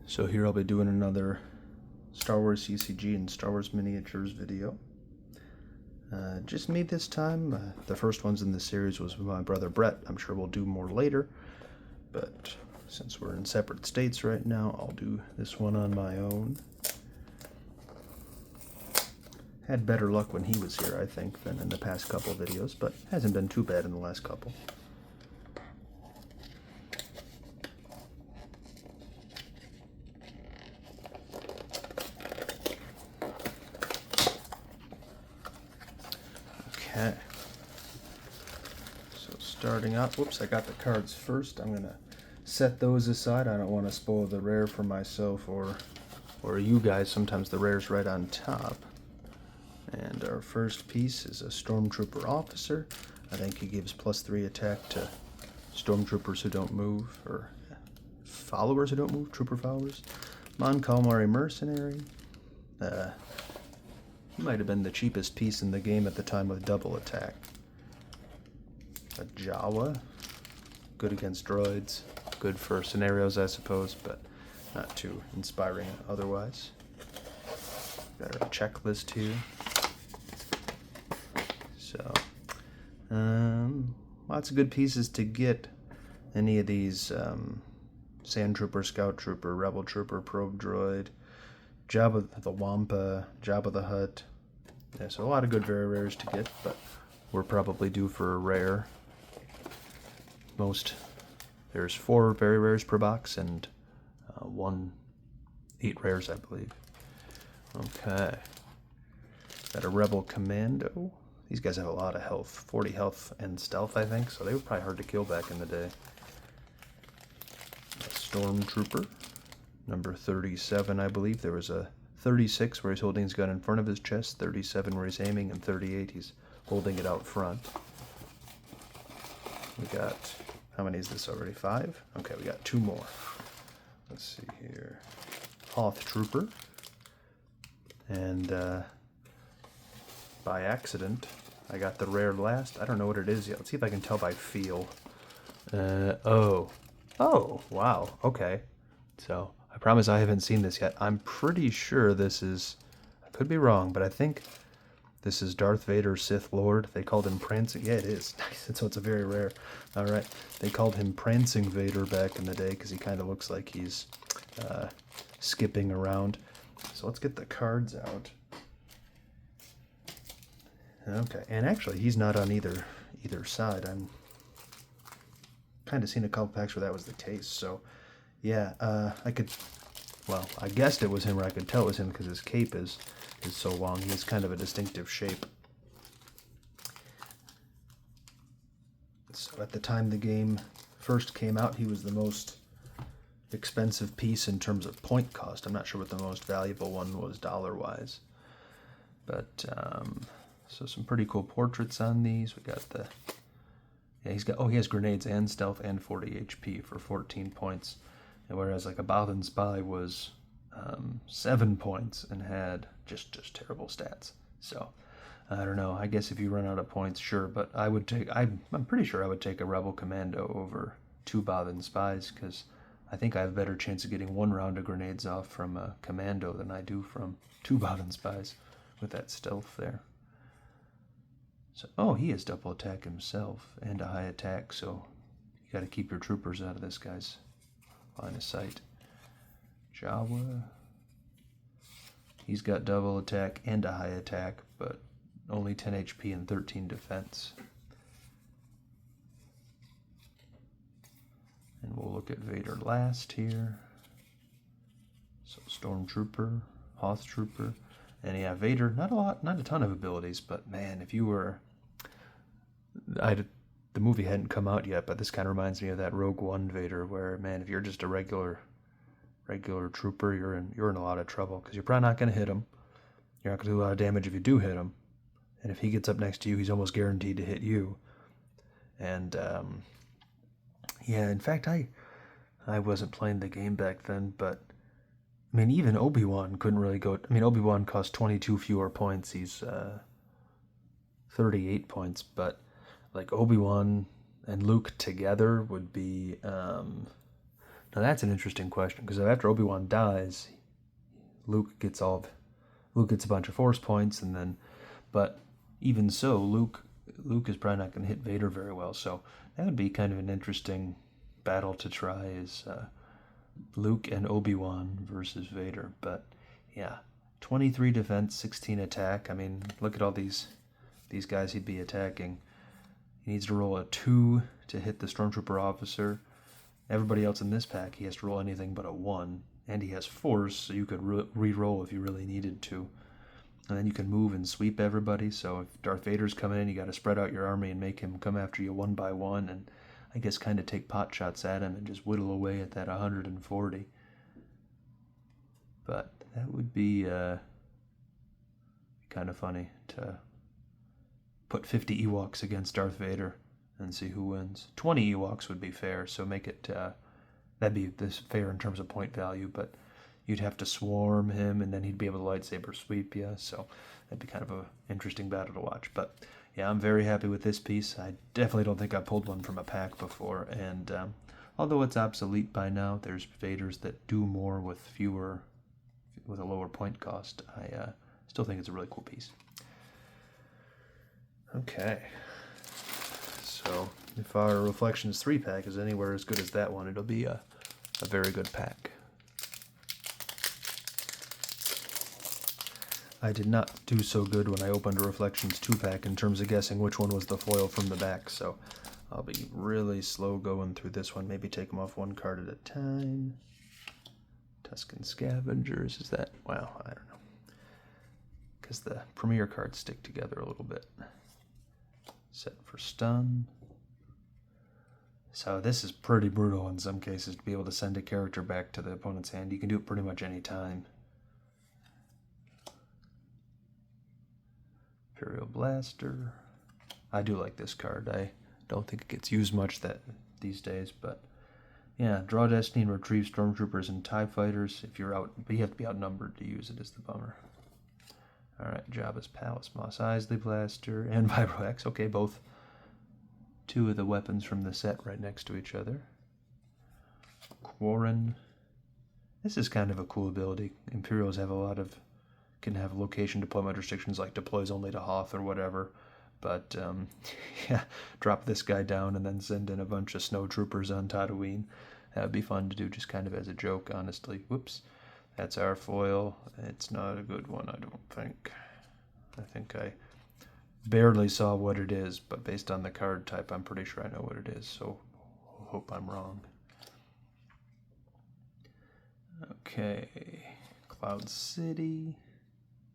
So here I'll be doing another Star Wars CCG and Star Wars Miniatures video. Just me this time. The first ones in the series was with my brother Brett. I'm sure we'll do more later, but since we're in separate states right now, I'll do this one on my own. Had better luck when he was here, I think, than in the past couple videos, but hasn't been too bad in the last couple. Okay, so starting out, whoops, I got the cards first. I'm gonna set those aside. I don't want to spoil the rare for myself or you guys. Sometimes the rare's right on top. And our first piece is a Stormtrooper officer. I think he gives +3 attack to Stormtroopers who don't move, or followers who don't move, trooper followers. Mon Calamari mercenary. He might have been the cheapest piece in the game at the time with double attack. A Jawa, good against droids, good for scenarios I suppose, but not too inspiring otherwise. Got our checklist here. So, lots of good pieces to get. Any of these Sand Trooper, Scout Trooper, Rebel Trooper, Probe Droid, Jabba the Wampa, Jabba the Hutt. Yeah, so a lot of good very rares to get, but we're probably due for a rare. There's 4 very rares per box and 8 rares, I believe. Okay. Got a Rebel Commando. These guys have a lot of health, 40 health and stealth, I think, so they were probably hard to kill back in the day. A Stormtrooper, number 37, I believe. There was a 36 where he's holding his gun in front of his chest, 37 where he's aiming, and 38 he's holding it out front. We got, how many is this already? 5? Okay, we got 2 more. Let's see here. Hoth Trooper. And by accident, I got the rare last. I don't know what it is yet. Let's see if I can tell by feel. Oh, wow, okay. So, I promise I haven't seen this yet. I'm pretty sure this is, I could be wrong, but I think this is Darth Vader, Sith Lord. They called him Prancing, yeah it is, nice, so it's a very rare. Alright, they called him Prancing Vader back in the day because he kind of looks like he's skipping around. So let's get the cards out. Okay, and actually he's not on either side. I'm kind of seen a couple packs where that was the case, so yeah, I guessed it was him, or I could tell it was him because his cape is so long. He has kind of a distinctive shape. So at the time the game first came out, he was the most expensive piece in terms of point cost. I'm not sure what the most valuable one was dollar-wise. But, so some pretty cool portraits on these. We got the, yeah, he has grenades and stealth and 40 HP for 14 points. And whereas like a Bothan Spy was 7 points and had just terrible stats. So, I don't know. I guess if you run out of points, sure. But I would take, I'm pretty sure I would take a Rebel Commando over 2 Bothan Spies, because I think I have a better chance of getting 1 round of grenades off from a Commando than I do from 2 Bothan Spies with that stealth there. So, oh, he has double attack himself and a high attack, so you got to keep your troopers out of this guy's line of sight. Jawa. He's got double attack and a high attack, but only 10 HP and 13 defense. And we'll look at Vader last here. So Stormtrooper, Hoth Trooper, and yeah, Vader, not a ton of abilities, but man, if you were, the movie hadn't come out yet, but this kind of reminds me of that Rogue One Vader, where man, if you're just a regular trooper, you're in a lot of trouble, because you're probably not going to hit him. You're not going to do a lot of damage if you do hit him, and if he gets up next to you, he's almost guaranteed to hit you. And yeah, in fact, I wasn't playing the game back then, but I mean, even Obi-Wan couldn't really go. I mean, Obi-Wan cost 22 fewer points. He's 38 points, but like Obi-Wan and Luke together would be Now that's an interesting question, because after Obi-Wan dies, Luke gets a bunch of Force points, and then, but even so, Luke is probably not going to hit Vader very well. So that would be kind of an interesting battle to try, is Luke and Obi-Wan versus Vader. But yeah, 23 defense, 16 attack. I mean, look at all these guys he'd be attacking. He needs to roll a 2 to hit the Stormtrooper officer. Everybody else in this pack, he has to roll anything but a 1. And he has Force, so you could re-roll if you really needed to. And then you can move and sweep everybody. So if Darth Vader's coming in, you got to spread out your army and make him come after you one by one. And I guess kind of take pot shots at him and just whittle away at that 140. But that would be kind of funny to put 50 Ewoks against Darth Vader and see who wins. 20 Ewoks would be fair, so make it, that'd be this fair in terms of point value, but you'd have to swarm him, and then he'd be able to lightsaber sweep you, so that'd be kind of an interesting battle to watch. But yeah, I'm very happy with this piece. I definitely don't think I pulled one from a pack before, and although it's obsolete by now, there's Vaders that do more with a lower point cost. I still think it's a really cool piece. Okay. So if our Reflections 3 pack is anywhere as good as that one, it'll be a very good pack. I did not do so good when I opened a Reflections 2 pack in terms of guessing which one was the foil from the back, so I'll be really slow going through this one. Maybe take them off one card at a time. Tusken Scavengers, is that? Wow, I don't know. Because the Premier cards stick together a little bit. Set for stun. So this is pretty brutal in some cases to be able to send a character back to the opponent's hand. You can do it pretty much any time. Imperial Blaster. I do like this card. I don't think it gets used much these days, but yeah, draw Destiny and retrieve Stormtroopers and TIE Fighters if you're out, but you have to be outnumbered to use it, is the bummer. Alright, Jabba's Palace, Mos Eisley Blaster, and Vibro-X. Okay, both two of the weapons from the set right next to each other. Quarren. This is kind of a cool ability. Imperials have can have location deployment restrictions, like deploys only to Hoth or whatever. But, yeah, drop this guy down and then send in a bunch of snow troopers on Tatooine. That would be fun to do just kind of as a joke, honestly. Whoops. That's our foil. It's not a good one, I don't think. I think I barely saw what it is, but based on the card type, I'm pretty sure I know what it is, so hope I'm wrong. Okay, Cloud City.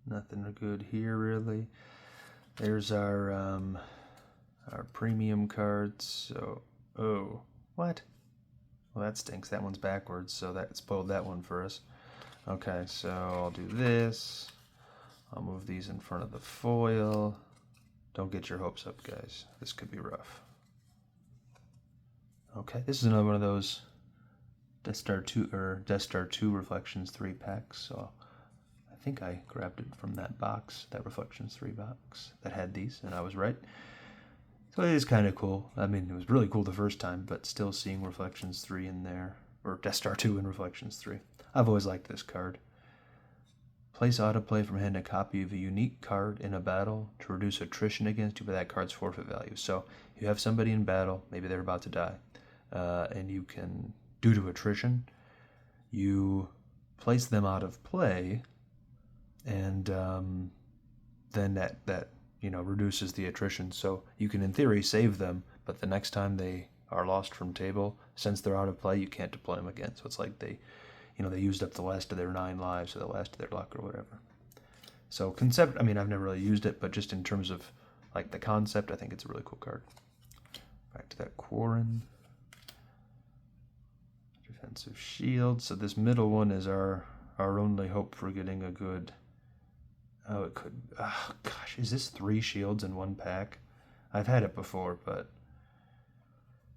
Nothing good here, really. There's our premium cards. So, oh, what? Well, that stinks. That one's backwards, so that spoiled that one for us. Okay, so I'll do this. I'll move these in front of the foil. Don't get your hopes up, guys. This could be rough. Okay, this is another one of those Death Star 2 Reflections 3 packs. So I think I grabbed it from that box, that Reflections 3 box that had these, and I was right. So it is kind of cool. I mean, it was really cool the first time, but still seeing Reflections 3 in there, or Death Star 2 and Reflections 3. I've always liked this card. Place autoplay from hand a copy of a unique card in a battle to reduce attrition against you by that card's forfeit value. So you have somebody in battle, maybe they're about to die, and you can, due to attrition, you place them out of play, and then that reduces the attrition. So you can, in theory, save them, but the next time they are lost from table, since they're out of play, you can't deploy them again. So it's like they used up the last of their 9 lives or the last of their luck or whatever. So concept, I mean, I've never really used it, but just in terms of like the concept, I think it's a really cool card. Back to that Quarren. Defensive shield. So this middle one is our only hope for getting a good. Oh, it could. Oh, gosh, is this 3 shields in one pack? I've had it before, but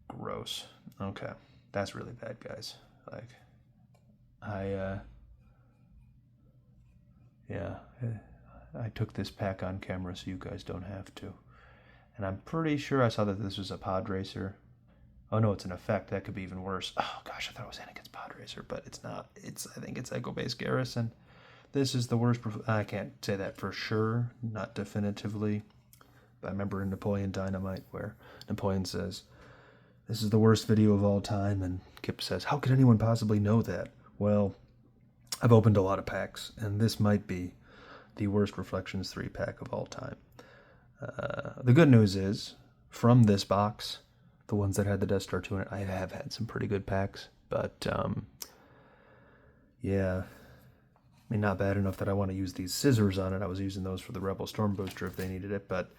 gross. Okay, that's really bad, guys. Like, I took this pack on camera so you guys don't have to. And I'm pretty sure I saw that this was a pod racer. Oh no, it's an effect. That could be even worse. Oh gosh, I thought it was Anakin's pod racer, but it's not. I think it's Echo Base Garrison. This is the worst. I can't say that for sure, not definitively. But I remember in Napoleon Dynamite where Napoleon says, "This is the worst video of all time," and Kip says, "How could anyone possibly know that?" Well, I've opened a lot of packs, and this might be the worst Reflections 3 pack of all time. The good news is, from this box, the ones that had the Death Star 2 in it, I have had some pretty good packs, but yeah, I mean, not bad enough that I want to use these scissors on it. I was using those for the Rebel Storm Booster if they needed it, but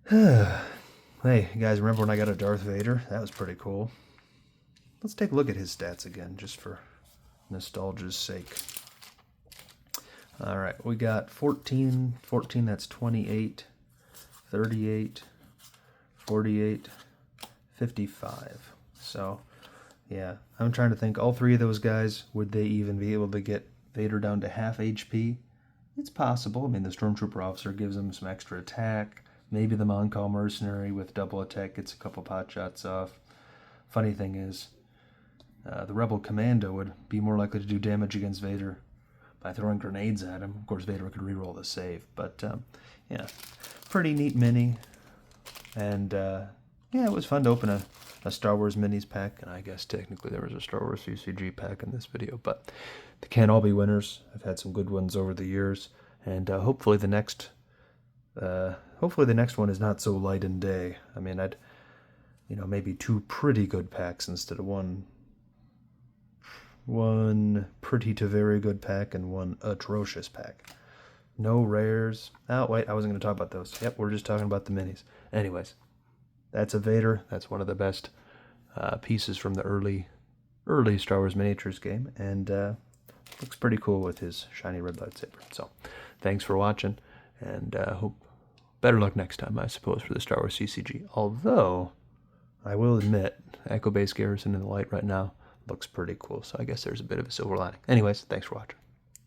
hey, you guys remember when I got a Darth Vader? That was pretty cool. Let's take a look at his stats again, just for nostalgia's sake. All right, we got 14, that's 28, 38, 48, 55. So, yeah, I'm trying to think, all three of those guys, would they even be able to get Vader down to half HP? It's possible. I mean, the Stormtrooper officer gives him some extra attack. Maybe the Mon-Cal mercenary with double attack gets a couple pot shots off. Funny thing is, the Rebel Commando would be more likely to do damage against Vader by throwing grenades at him. Of course, Vader could reroll the save, but yeah, pretty neat mini. And yeah, it was fun to open a Star Wars Minis pack, and I guess technically there was a Star Wars CCG pack in this video, but they can't all be winners. I've had some good ones over the years, and hopefully the next one is not so light in day. I mean, I'd, maybe two pretty good packs instead of one pretty to very good pack and one atrocious pack. No rares. Oh, wait, I wasn't going to talk about those. Yep, we're just talking about the minis. Anyways, that's a Vader. That's one of the best pieces from the early Star Wars Miniatures game, and looks pretty cool with his shiny red lightsaber. So, thanks for watching, and hope better luck next time, I suppose, for the Star Wars CCG. Although, I will admit, Echo Base Garrison in the light right now looks pretty cool, so I guess there's a bit of a silver lining. Anyways, thanks for watching.